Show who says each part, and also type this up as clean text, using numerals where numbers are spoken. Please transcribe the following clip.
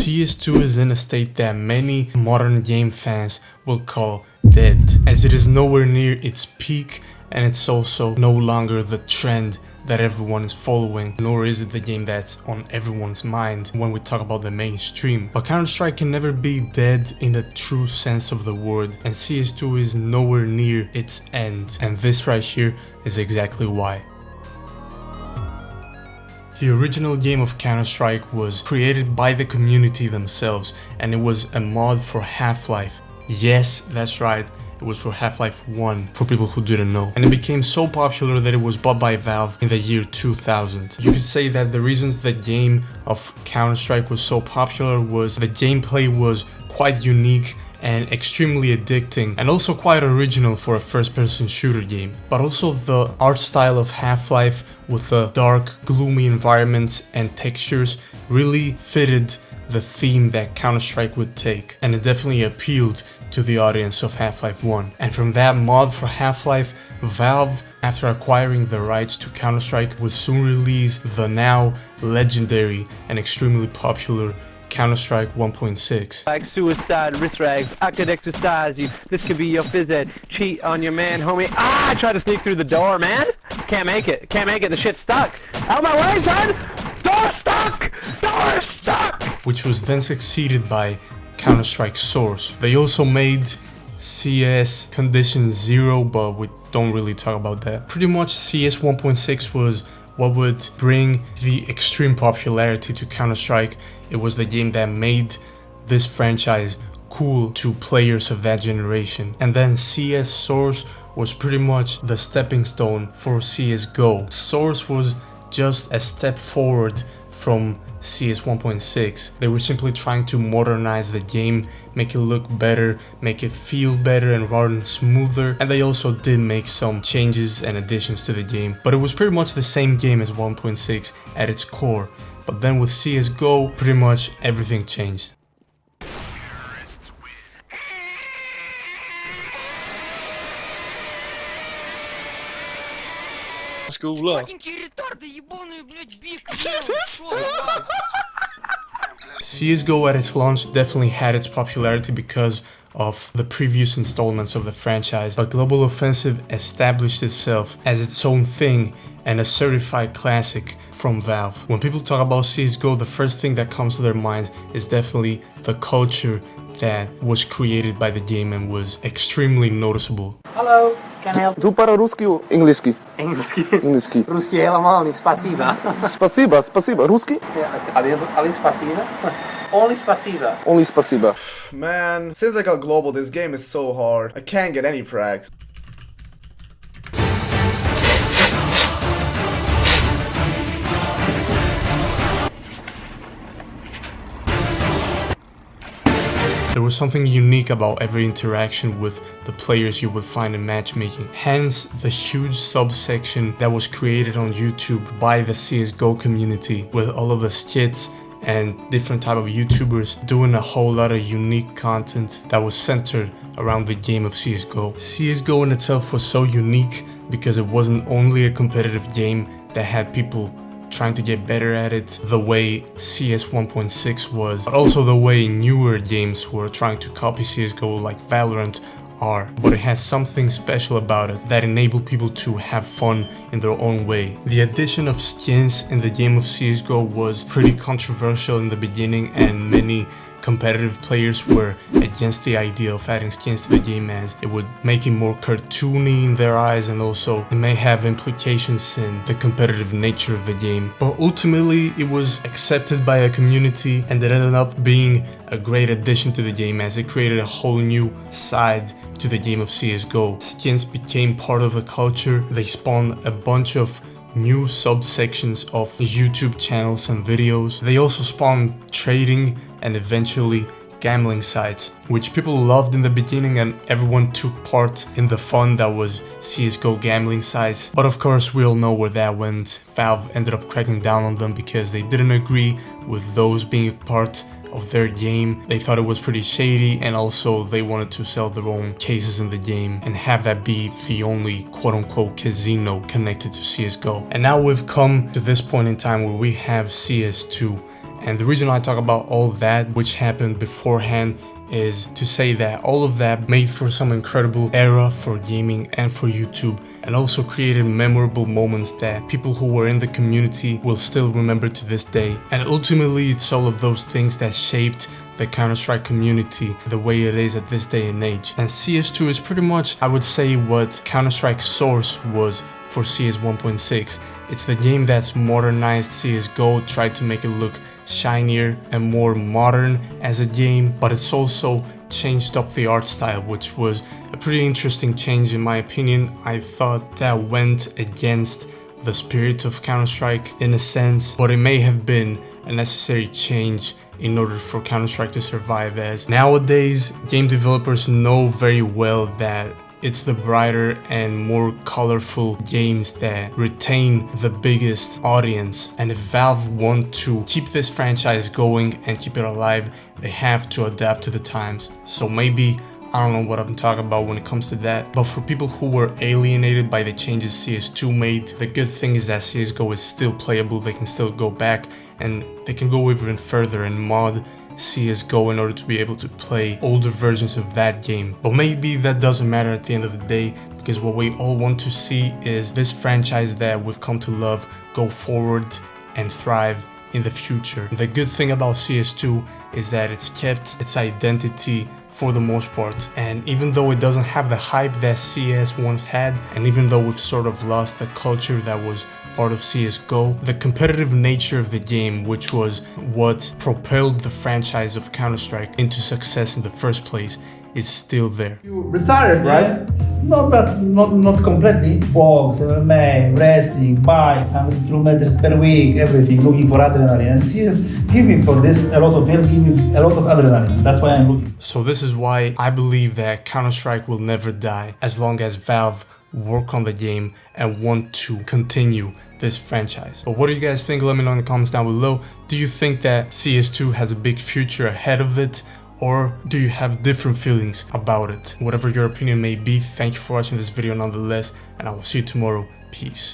Speaker 1: CS2 is in a state that many modern game fans will call dead, as it is nowhere near its peak and it's also no longer the trend that everyone is following, nor is it the game that's on everyone's mind when we talk about the mainstream. But Counter-Strike can never be dead in the true sense of the word, and CS2 is nowhere near its end, and this right here is exactly why. The original game of Counter-Strike was created by the community themselves, and it was a mod for Half-Life. Yes, that's right, it was for Half-Life 1, for people who didn't know. And it became so popular that it was bought by Valve in the year 2000. You could say that the reasons the game of Counter-Strike was so popular was the gameplay was quite unique and extremely addicting, and also quite original for a first-person shooter game. But also the art style of Half-Life with the dark, gloomy environments and textures really fitted the theme that Counter-Strike would take, and it definitely appealed to the audience of Half-Life 1. And from that mod for Half-Life, Valve, after acquiring the rights to Counter-Strike, would soon release the now legendary and extremely popular Counter-Strike 1.6.
Speaker 2: Like suicide, wrist rags, I could exercise you. This could be your phys ed. Cheat on your man, homie. Ah, I tried to sneak through the door, man. Can't make it. Can't make it. The shit's stuck. Out of my way, son! Door stuck! Door stuck!
Speaker 1: Which was then succeeded by Counter-Strike Source. They also made CS Condition 0, but we don't really talk about that. Pretty much CS 1.6 was what would bring the extreme popularity to Counter-Strike. It was the game that made this franchise cool to players of that generation. And then CS Source was pretty much the stepping stone for CSGO. Source was just a step forward from CS 1.6. They were simply trying to modernize the game, make it look better, make it feel better and run smoother, and they also did make some changes and additions to the game, but it was pretty much the same game as 1.6 at its core. But then with CSGO, pretty much everything changed. CSGO at its launch definitely had its popularity because of the previous installments of the franchise, but Global Offensive established itself as its own thing and a certified classic from Valve. When people talk about CSGO, the first thing that comes to their mind is definitely the culture that was created by the game and was extremely noticeable.
Speaker 3: Hello, can I help?
Speaker 4: Tu по-русски, английски.
Speaker 3: Engelski. Ruski helemaal niet, spasiba.
Speaker 4: Спасибо, спасибо. Русский?
Speaker 3: Alleen spasiba. Only spasiba.
Speaker 4: Only спасибо. Man, since I got global, this game is so hard. I can't get any frags.
Speaker 1: There was something unique about every interaction with the players you would find in matchmaking. Hence, the huge subsection that was created on YouTube by the CSGO community, with all of the skits and different type of YouTubers doing a whole lot of unique content that was centered around the game of CSGO. CSGO in itself was so unique because it wasn't only a competitive game that had people trying to get better at it the way CS 1.6 was, but also the way newer games were trying to copy CSGO like Valorant are. But it has something special about it that enabled people to have fun in their own way. The addition of skins in the game of CSGO was pretty controversial in the beginning, and many competitive players were against the idea of adding skins to the game, as it would make it more cartoony in their eyes, and also it may have implications in the competitive nature of the game. But ultimately it was accepted by a community, and it ended up being a great addition to the game as it created a whole new side to the game of CSGO. Skins became part of the culture. They spawned a bunch of new subsections of YouTube channels and videos. They also spawned trading and eventually gambling sites, which people loved in the beginning, and everyone took part in the fun that was CSGO gambling sites. But of course we all know where that went. Valve ended up cracking down on them because they didn't agree with those being a part of their game. They thought it was pretty shady, and also they wanted to sell their own cases in the game and have that be the only quote-unquote casino connected to CSGO. And now we've come to this point in time where we have CS2, And the reason I talk about all that which happened beforehand is to say that all of that made for some incredible era for gaming and for YouTube, and also created memorable moments that people who were in the community will still remember to this day. And ultimately it's all of those things that shaped the Counter-Strike community the way it is at this day and age. And CS2 is pretty much, I would say, what Counter-Strike Source was for CS 1.6. It's the game that's modernized CSGO, tried to make it look shinier and more modern as a game, but it's also changed up the art style, which was a pretty interesting change in my opinion. I thought that went against the spirit of Counter-Strike in a sense, but it may have been a necessary change in order for Counter-Strike to survive, as nowadays game developers know very well that it's the brighter and more colorful games that retain the biggest audience, and if Valve want to keep this franchise going and keep it alive, they have to adapt to the times. So maybe, I don't know what I'm talking about when it comes to that, but for people who were alienated by the changes CS2 made, the good thing is that CSGO is still playable. They can still go back and they can go even further and mod CSGO in order to be able to play older versions of that game. But maybe that doesn't matter at the end of the day, because what we all want to see is this franchise that we've come to love go forward and thrive in the future. The good thing about CS2 is that it's kept its identity for the most part, and even though it doesn't have the hype that CS once had, and even though we've sort of lost the culture that was part of CSGO, the competitive nature of the game, which was what propelled the franchise of Counter-Strike into success in the first place, is still there.
Speaker 5: You retired, right? Not completely. Box, MMA, wrestling, bike, 100 kilometers per week, everything, looking for adrenaline. And CS give me for this a lot of help, give me a lot of adrenaline. That's why I'm looking.
Speaker 1: So this is why I believe that Counter-Strike will never die, as long as Valve work on the game and want to continue this franchise. But what do you guys think? Let me know in the comments down below. Do you think that CS2 has a big future ahead of it, or do you have different feelings about it? Whatever your opinion may be, thank you for watching this video nonetheless, and I will see you tomorrow. Peace.